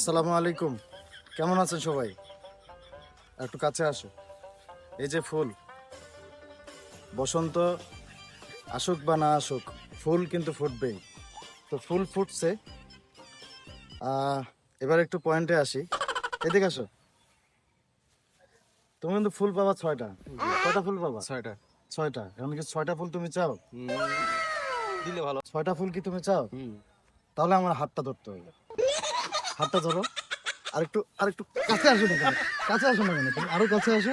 আসসালামু আলাইকুম। কেমন আছেন সবাই? একটু কাছে আসো। এই যে ফুল, বসন্ত আসুক বা না আসুক, ফুল কিন্তু ফুটবেই। তো ফুল ফুটছে। এবার একটু পয়েন্টে আসি। এদিকে আসো। তুমি কিন্তু ফুল পাবা 6টা। কয়টা ফুল পাবা? 6টা। 6টা। এখন কি 6টা ফুল তুমি চাও? দিলে ভালো। 6টা ফুল কি তুমি চাও? হুম। তাহলে আমার হাতটা ধরতে হবে। হাতটা ধরো। আরেকটু কাছে আসো না কেন? কাছে আসো না কেন? তুমি আরো কাছে আসো।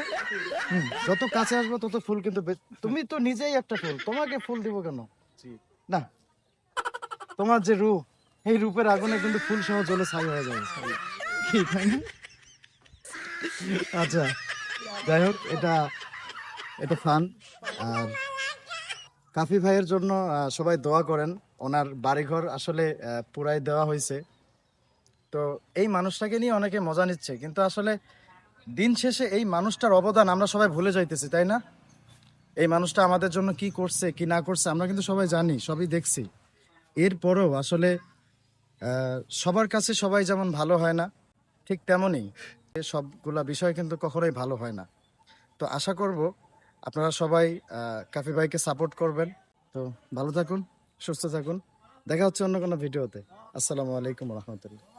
যত কাছে আসবে তত ফুল কিন্তু তুমি তো নিজেই একটা ফুল, তোমাকে ফুল দিব কেন? জি। না, তোমার যে রূপ, এই রূপের আগুনে কিন্তু ফুল সহ জ্বলে ছাই হয়ে যাবে। কি তাই না? আচ্ছা, যাই হোক, এটা এটা ফান। আর কাফি ভাইয়ের জন্য সবাই দোয়া করেন। ওনার বাড়িঘর আসলে পুরাই দেওয়া হয়েছে। তো এই মানুষটাকে নিয়ে অনেকে মজা নিচ্ছে, কিন্তু আসলে দিন শেষে এই মানুষটার অবদান আমরা সবাই ভুলে যাইতেছি, তাই না? এই মানুষটা আমাদের জন্য কি করছে কি না করছে আমরা কিন্তু সবাই জানি, সবই দেখছি। এরপরেও আসলে সবার কাছে সবাই যেমন ভালো হয় না, ঠিক তেমনই সবগুলা বিষয় কিন্তু কখনোই ভালো হয় না। তো আশা করব আপনারা সবাই কাফি ভাইকে সাপোর্ট করবেন। তো ভালো থাকুন, সুস্থ থাকুন। দেখা হচ্ছে অন্য কোনো ভিডিওতে। আসসালামু আলাইকুম রহমতুল্লাহ।